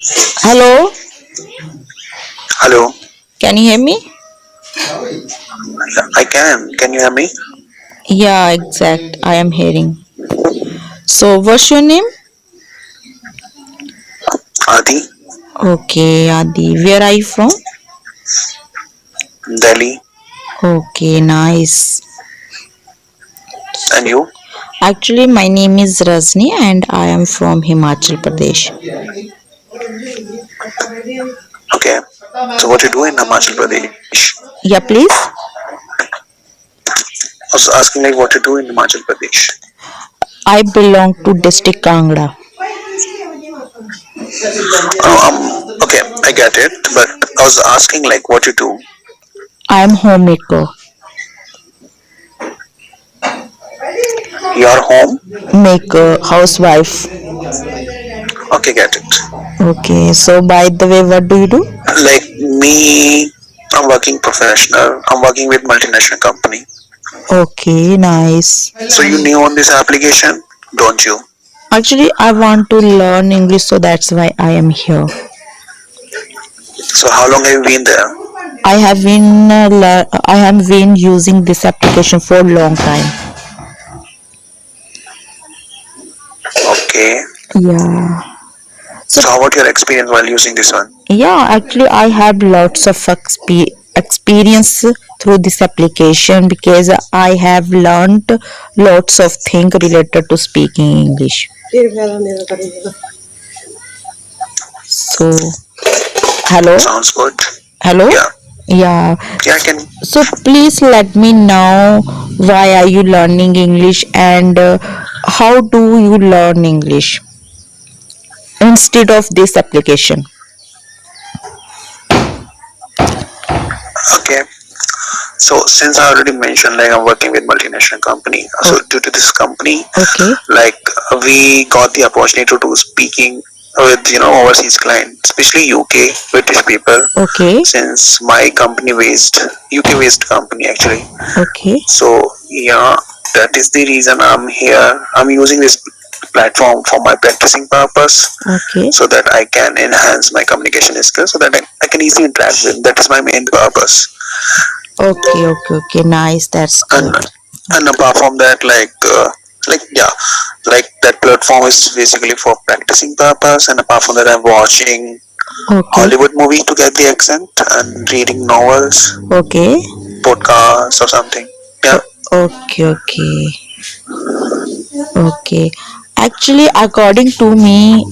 Hello, Hello. can you hear me? Yeah, I can. Can you hear me? Yeah, exact. I am hearing. So, what's your name? Adi, Okay, Adi. Where are you from? Delhi, Okay, nice. and So, you? actually, my name is Razni and I am from Himachal Pradesh. Okay. So what you do in Himachal Pradesh? Yeah, please. I was asking like what you do in Himachal Pradesh. I belong to district Kangra. Okay, I get it, but I was asking like what you do. I am homemaker. Your home? Maker, housewife. Okay, get it. Okay, so by the way, what do you do? Like me, I'm working professional. I'm working with multinational company. Okay, nice. So you new on this application, don't you? Actually, I want to learn English, so that's why I am here. So how long have you been there? I have been using this application for a long time. Okay. Yeah. So So how about your experience while using this one? yeah, actually I have lots of experience through this application because I have learned lots of things related to speaking English. So hello, Sounds good. hello. Yeah. Yeah. Yeah, I can. So please let me know why are you learning English and how do you learn English instead of this application. Okay. So since I already mentioned, like I'm working with multinational company. So Oh, due to this company, okay. like we got the opportunity to do speaking with overseas clients, especially UK British people. Okay. Since my company based UK based company actually. Okay. So yeah, that is the reason I'm here. I'm using this platform for my practicing purpose Okay. so that I can enhance my communication skills so that I can easily interact with. That is my main purpose. Okay. Okay. Okay. Nice. That's and good. and apart from that like yeah, like that platform is basically for practicing purpose, and apart from that I'm watching Okay. Hollywood movie to get the accent and reading novels, Okay. podcasts or something. Yeah. Okay. Okay. Okay. Actually, according to me,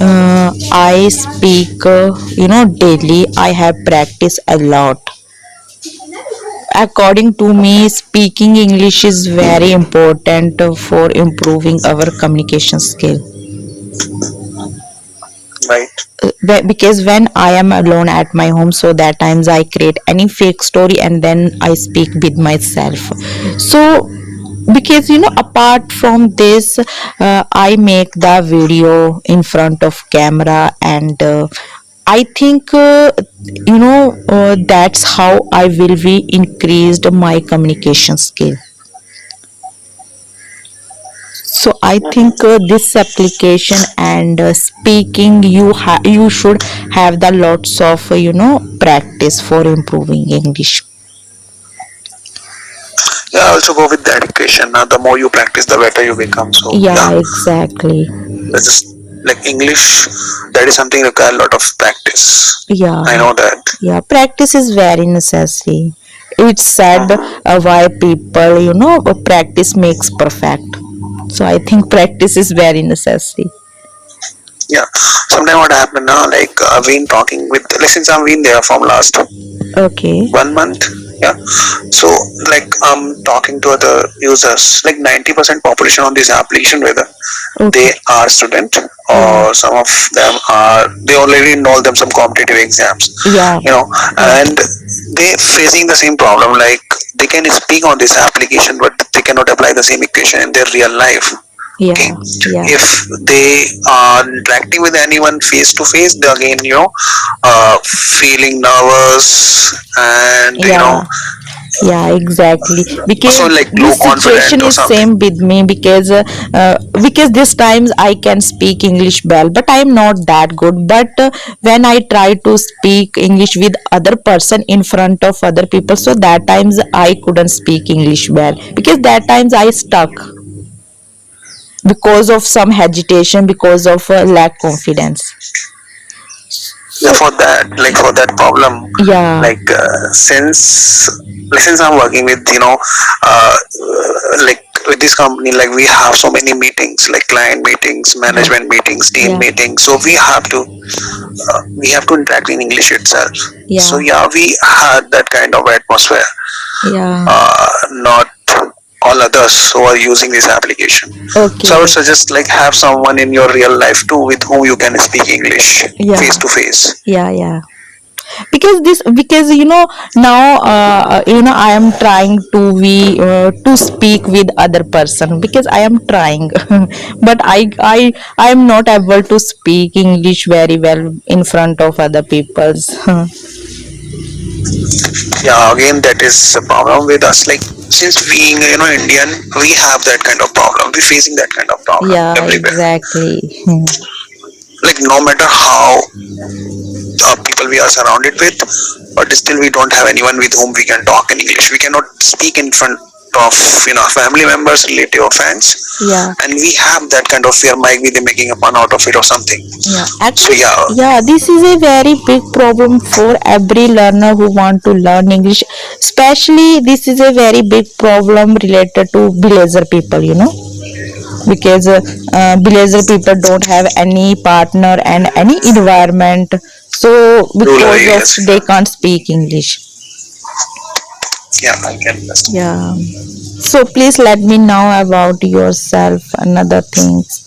I speak, daily. I have practiced a lot. According to me, speaking English is very important for improving our communication skill. Right. Because when I am alone at my home, so that times I create any fake story and then I speak with myself. So because apart from this, I make the video in front of camera and I think that's how I will be increased my communication skill. So I think this application and speaking, you should have the lots of practice for improving English. Yeah, I also go with the education. Now the more you practice the better you become. So yeah, Yeah, exactly. that's just like English, that is something require a lot of practice. Yeah, I know that. yeah. Practice is very necessary. It's said Mhm. why people practice makes perfect. So I think practice is very necessary. Yeah. Sometimes what happened now, like I've been talking with, like since I've been there from last Okay. 1 month. Yeah. So like I'm talking to other users, like 90% population on this application, whether they Okay. are student Yeah. or some of them are, they already enrolled them some competitive exams, Yeah. you know, Yeah. and they facing the same problem. Like they can speak on this application, but they cannot apply the same equation in their real life. Okay, Yeah. Yeah. if they are interacting with anyone face to face, they again feeling nervous, and Yeah. Yeah, exactly. So Because like low this situation confident or is something. same with me, because this times I can speak English well, but I am not that good. But when I try to speak English with other person in front of other people, so that times I couldn't speak English well, because that times I stuck because of some hesitation, because of lack confidence. Yeah, So for that problem, yeah, like since I'm working with, like with this company, like we have so many meetings, like client meetings, yeah, management meetings, team yeah, meetings, so we have to interact in English itself. So yeah, yeah, we had that kind of atmosphere. yeah. Not all others who are using this application. So I would Okay. suggest like have someone in your real life too with whom you can speak English Yeah, face to face. yeah, yeah. Because now I am trying to speak with other person, because I am trying but I am not able to speak English very well in front of other people's. Yeah, again that is a problem with us. Like since being Indian, we have that kind of problem. We're facing that kind of problem Yeah, everywhere. exactly. Like no matter how people we are surrounded with, but still we don't have anyone with whom we can talk in English. We cannot speak in front of family members, relative, or friends, Yeah, and we have that kind of fear. Might be they making a fun out of it or something. yeah, So actually, yeah, yeah, this is a very big problem for every learner who want to learn English. Especially, this is a very big problem related to blazer people. Because blazer people don't have any partner and any environment, so ruler, because of yes, they can't speak English. yeah, I can understand. Yeah, so please let me know about yourself, another things.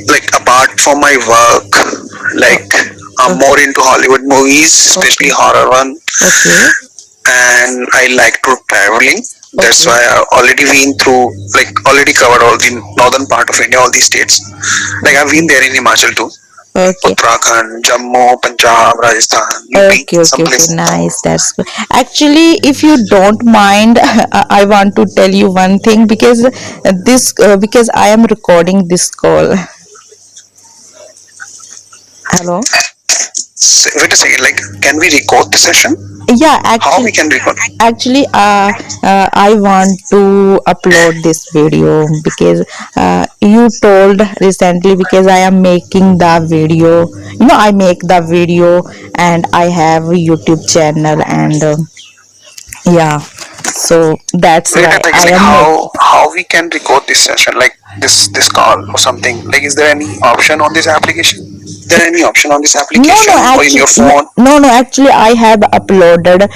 Like apart from my work, Oh, like I'm oh, more into Hollywood movies, especially okay, horror one, okay, and I like to traveling. That's okay, why I already been through, like already covered all the northern part of India, all these states. Like I've been okay, there in Himachal too, okay, Uttarakhand, Jammu, Punjab, Rajasthan, UP, okay, some okay, okay, places. nice, that's good. Actually, if you don't mind, I want to tell you one thing, because because I am recording this call. Hello. Wait a second, like can we record the session? Yeah, How actually, we can record? I want to upload this video, because you told recently, because I am making the video. I make the video, and I have a YouTube channel, and yeah, so that's Wait a why second, I like am making. how we can record this session, like this call or something? Like is there any option on this application? There any option on this No, no, application or in actually, your phone? no, no, actually, I have uploaded,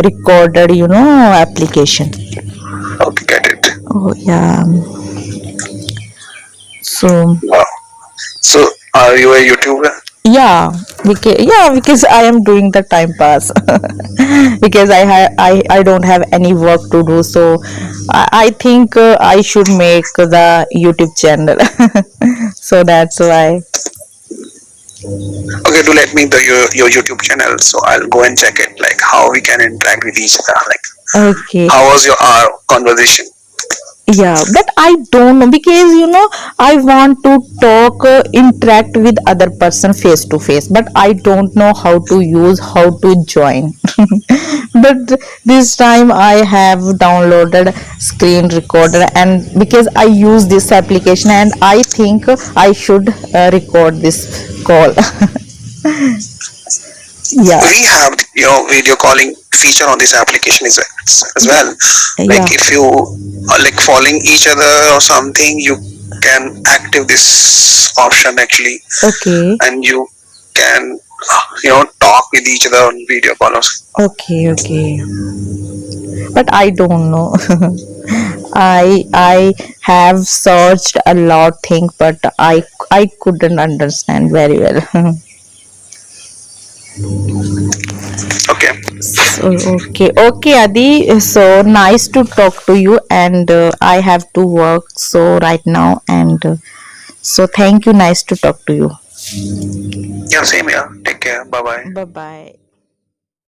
recorded, application. Okay, get it. Oh yeah, so. Wow. So are you a YouTuber? Because I am doing the time pass. Because I don't have any work to do, so I think I should make the YouTube channel. So that's why. Okay, do let me the your YouTube channel so I'll go and check it. Like how we can interact with each other. Like Okay. how was your our conversation? Yeah, but I don't know, because I want to talk, interact with other person face to face, but I don't know how to join. But this time I have downloaded screen recorder, and because I use this application, and I think I should record this call. Yeah, We have video calling feature on this application as yeah, well. Like yeah. if you are like following each other or something, you can active this option actually, Okay, and you can talk with each other on video calls. okay, okay. But I don't know. I have searched a lot thing, but I couldn't understand very well. Okay, So, okay, Adi. So nice to talk to you, and I have to work so right now, and so thank you. Nice to talk to you. yeah, same here. Take care. Bye bye. Bye bye.